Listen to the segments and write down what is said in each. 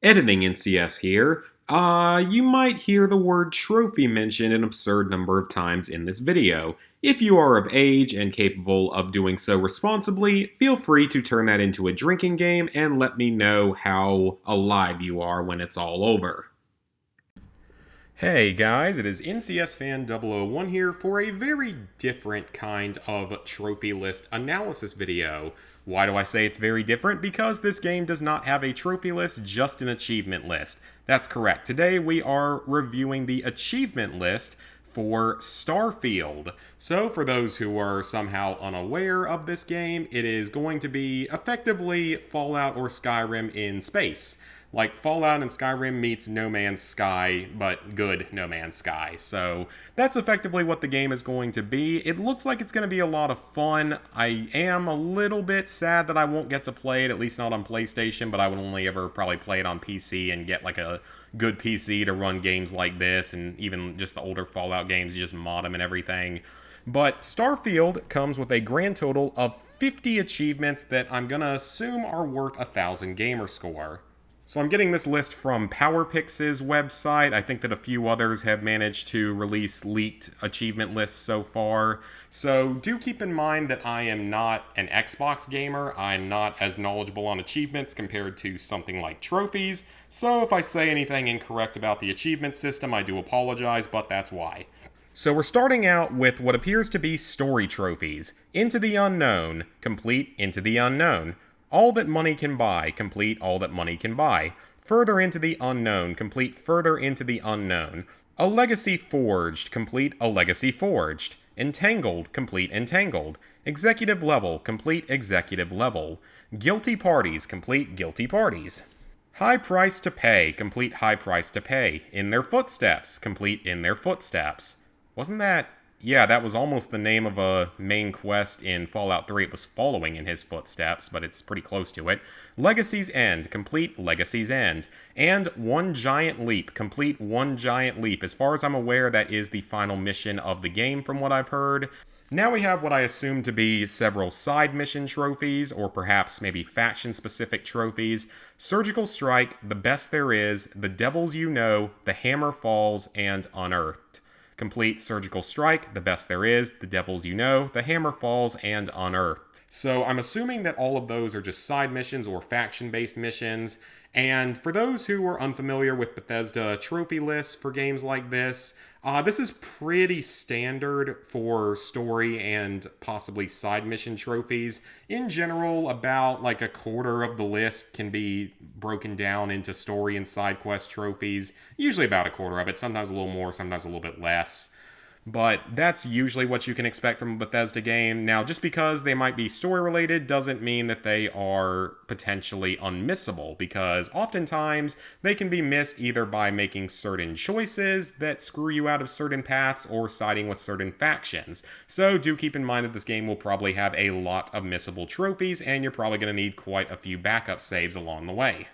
Editing NCS here. You might hear the word trophy mentioned an absurd number of times in this video. If you are of age and capable of doing so responsibly, feel free to turn that into a drinking game and let me know how alive you are when it's all over. Hey guys, it is NCS Fan 001 here for a very different kind of trophy list analysis video. Why do I say it's very different? Because this game does not have a trophy list, just an achievement list. That's correct. Today we are reviewing the achievement list for Starfield. So for those who are somehow unaware of this game, it is going to be effectively Fallout or Skyrim in space. Like Fallout and Skyrim meets No Man's Sky, but good No Man's Sky. So that's effectively what the game is going to be. It looks like it's going to be a lot of fun. I am a little bit sad that I won't get to play it, at least not on PlayStation, but I would only ever probably play it on PC and get like a good PC to run games like this, and even just the older Fallout games, you just mod them and everything. But Starfield comes with a grand total of 50 achievements that I'm going to assume are worth 1,000 gamer score. So I'm getting this list from PowerPix's website. I think that a few others have managed to release leaked achievement lists so far. So do keep in mind that I am not an Xbox gamer. I'm not as knowledgeable on achievements compared to something like trophies. So if I say anything incorrect about the achievement system, I do apologize, but that's why. So we're starting out with what appears to be story trophies. Into the Unknown, complete Into the Unknown. All that money can buy, complete all that money can buy. Further into the unknown, complete further into the unknown. A legacy forged, complete a legacy forged. Entangled, complete entangled. Executive level, complete executive level. Guilty parties, complete guilty parties. High price to pay, complete high price to pay. In their footsteps, complete in their footsteps. Wasn't that... Yeah, that was almost the name of a main quest in Fallout 3. It was following in his footsteps, but it's pretty close to it. Legacy's End, complete Legacy's End. And One Giant Leap, complete One Giant Leap. As far as I'm aware, that is the final mission of the game from what I've heard. Now we have what I assume to be several side mission trophies, or perhaps maybe faction-specific trophies. Surgical Strike, The Best There Is, The Devils You Know, The Hammer Falls, and Unearthed. Complete Surgical Strike, The Best There Is, The Devils You Know, The Hammer Falls, and Unearthed. So I'm assuming that all of those are just side missions or faction-based missions. And for those who are unfamiliar with Bethesda trophy lists for games like this is pretty standard for story and possibly side mission trophies. In general, about like a quarter of the list can be broken down into story and side quest trophies. Usually about a quarter of it, sometimes a little more, sometimes a little bit less. But that's usually what you can expect from a Bethesda game. Now, just because they might be story-related doesn't mean that they are potentially unmissable, because oftentimes they can be missed either by making certain choices that screw you out of certain paths or siding with certain factions. So do keep in mind that this game will probably have a lot of missable trophies, and you're probably going to need quite a few backup saves along the way.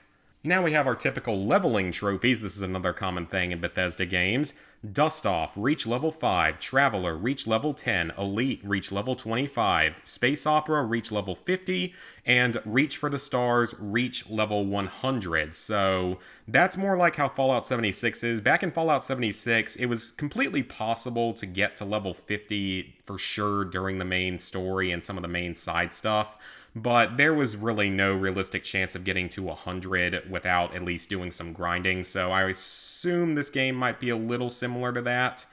Now we have our typical leveling trophies. This is another common thing in Bethesda games. Dust Off, reach level 5. Traveler, reach level 10. Elite, reach level 25. Space Opera, reach level 50. And Reach for the Stars, reach level 100. So that's more like how Fallout 76 is. Back in Fallout 76, it was completely possible to get to level 50 for sure during the main story and some of the main side stuff. But there was really no realistic chance of getting to 100 without at least doing some grinding, so I assume this game might be a little similar to that.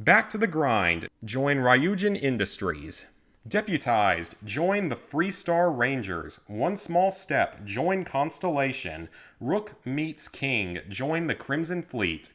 Back to the grind. Join Ryujin Industries. Deputized. Join the Freestar Rangers. One Small Step. Join Constellation. Rook meets King. Join the Crimson Fleet.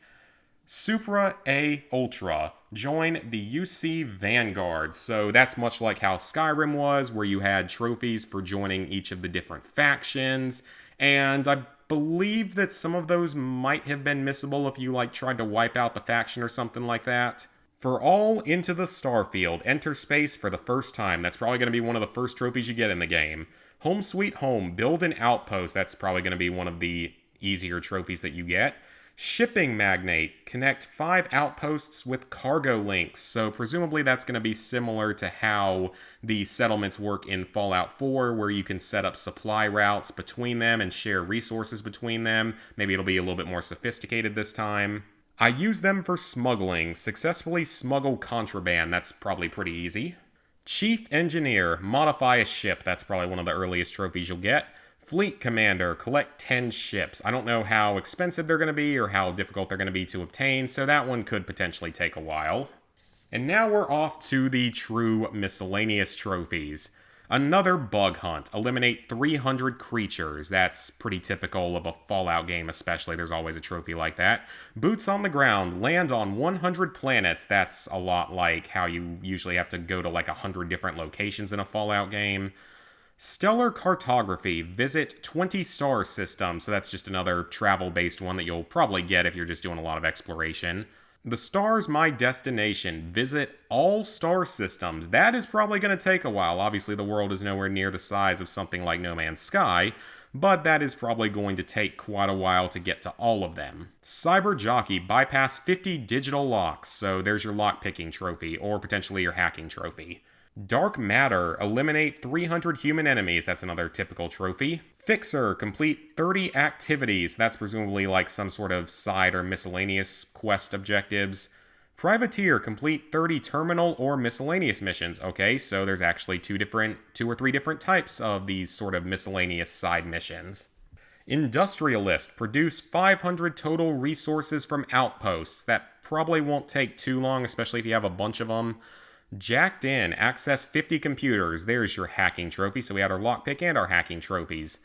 Supra A Ultra. Join the UC Vanguard. So that's much like how Skyrim was, where you had trophies for joining each of the different factions. And I believe that some of those might have been missable if you tried to wipe out the faction or something like that. For all into the Starfield, enter space for the first time. That's probably going to be one of the first trophies you get in the game. Home Sweet Home, build an outpost. That's probably going to be one of the easier trophies that you get. Shipping magnate, connect 5 outposts with cargo links. So presumably that's going to be similar to how the settlements work in Fallout 4, where you can set up supply routes between them and share resources between them. Maybe it'll be a little bit more sophisticated this time. I use them for smuggling. Successfully smuggle contraband. That's probably pretty easy. Chief Engineer, modify a ship. That's probably one of the earliest trophies you'll get. Fleet Commander, collect 10 ships. I don't know how expensive they're going to be or how difficult they're going to be to obtain, so that one could potentially take a while. And now we're off to the true miscellaneous trophies. Another bug hunt. Eliminate 300 creatures. That's pretty typical of a Fallout game especially. There's always a trophy like that. Boots on the ground. Land on 100 planets. That's a lot like how you usually have to go to like 100 different locations in a Fallout game. Stellar Cartography. Visit 20 star systems. So that's just another travel-based one that you'll probably get if you're just doing a lot of exploration. The star's my destination. Visit all star systems. That is probably going to take a while. Obviously, the world is nowhere near the size of something like No Man's Sky, but that is probably going to take quite a while to get to all of them. Cyber Jockey. Bypass 50 digital locks. So there's your lockpicking trophy, or potentially your hacking trophy. Dark Matter, eliminate 300 human enemies. That's another typical trophy. Fixer, complete 30 activities. That's presumably like some sort of side or miscellaneous quest objectives. Privateer, complete 30 terminal or miscellaneous missions. Okay, so there's actually two or three different types of these sort of miscellaneous side missions. Industrialist, produce 500 total resources from outposts. That probably won't take too long, especially if you have a bunch of them. Jacked in, access 50 computers. There's your hacking trophy. So we had our lockpick and our hacking trophies.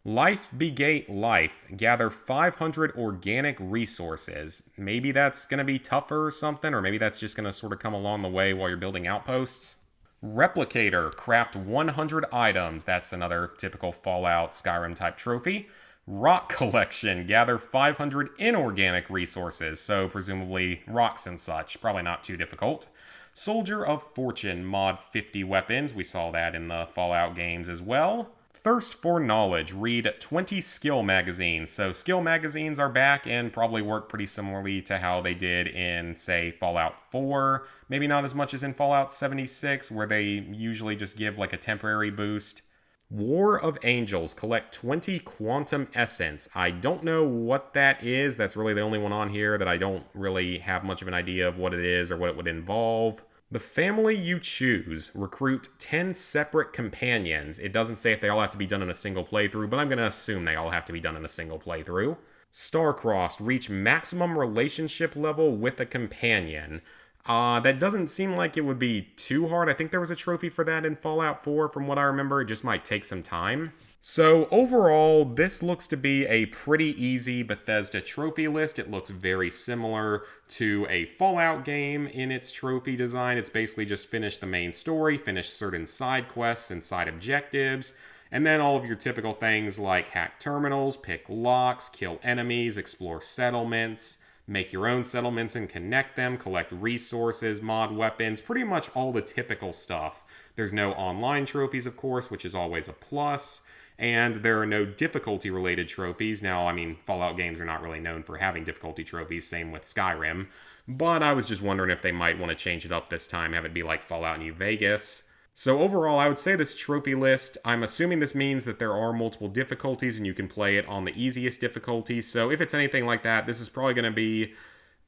Life Begate Life. Gather 500 organic resources. Maybe that's going to be tougher or something, or maybe that's just going to sort of come along the way while you're building outposts. Replicator. Craft 100 items. That's another typical Fallout Skyrim type trophy. Rock Collection. Gather 500 inorganic resources. So presumably rocks and such. Probably not too difficult. Soldier of Fortune, mod 50 weapons. We saw that in the Fallout games as well. Thirst for Knowledge, read 20 skill magazines. So skill magazines are back and probably work pretty similarly to how they did in, say, Fallout 4. Maybe not as much as in Fallout 76, where they usually just give like a temporary boost. War of Angels, collect 20 Quantum Essence. I don't know what that is. That's really the only one on here that I don't really have much of an idea of what it is or what it would involve. The Family You Choose, recruit 10 separate companions. It doesn't say if they all have to be done in a single playthrough, but I'm going to assume they all have to be done in a single playthrough. Star-Crossed, reach maximum relationship level with a companion. That doesn't seem like it would be too hard. I think there was a trophy for that in Fallout 4 from what I remember. It just might take some time. So overall, this looks to be a pretty easy Bethesda trophy list. It looks very similar to a Fallout game in its trophy design. It's basically just finish the main story, finish certain side quests and side objectives, and then all of your typical things like hack terminals, pick locks, kill enemies, explore settlements, make your own settlements and connect them, collect resources, mod weapons, pretty much all the typical stuff. There's no online trophies, of course, which is always a plus, and there are no difficulty-related trophies. Now, I mean, Fallout games are not really known for having difficulty trophies, same with Skyrim, but I was just wondering if they might want to change it up this time, have it be like Fallout New Vegas. So overall, I would say this trophy list, I'm assuming this means that there are multiple difficulties and you can play it on the easiest difficulty. So if it's anything like that, this is probably going to be,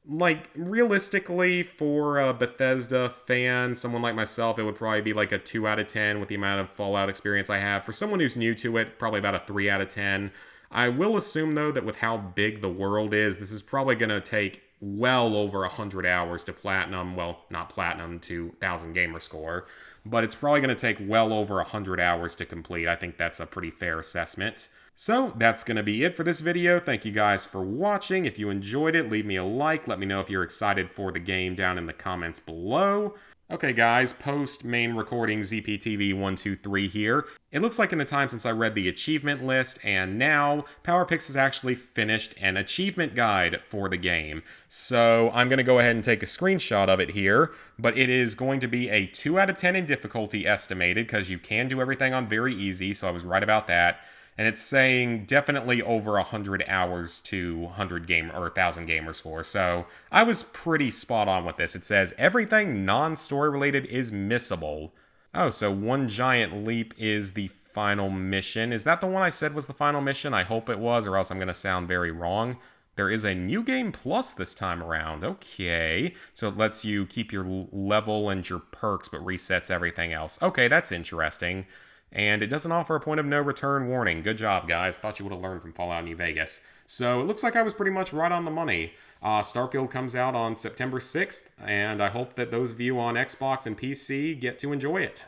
like, realistically for a Bethesda fan, someone like myself, it would probably be like a 2 out of 10 with the amount of Fallout experience I have. For someone who's new to it, probably about a 3 out of 10. I will assume, though, that with how big the world is, this is probably going to take well over 100 hours to platinum. Well, not platinum, to 1000 gamer score. But it's probably going to take well over 100 hours to complete. I think that's a pretty fair assessment. So that's going to be it for this video. Thank you guys for watching. If you enjoyed it, leave me a like. Let me know if you're excited for the game down in the comments below. Okay guys, post main recording ZPTV123 here. It looks like in the time since I read the achievement list and now PowerPix has actually finished an achievement guide for the game. So I'm going to go ahead and take a screenshot of it here, but it is going to be a 2 out of 10 in difficulty estimated because you can do everything on very easy, so I was right about that. And it's saying definitely over 100 hours to 100 game or 1,000 gamer score. So I was pretty spot on with this. It says everything non-story related is missable. Oh, so One Giant Leap is the final mission. Is that the one I said was the final mission? I hope it was, or else I'm going to sound very wrong. There is a new game plus this time around. Okay. So it lets you keep your level and your perks, but resets everything else. Okay, that's interesting. And it doesn't offer a point of no return warning. Good job, guys. Thought you would have learned from Fallout New Vegas. So it looks like I was pretty much right on the money. Starfield comes out on September 6th, and I hope that those of you on Xbox and PC get to enjoy it.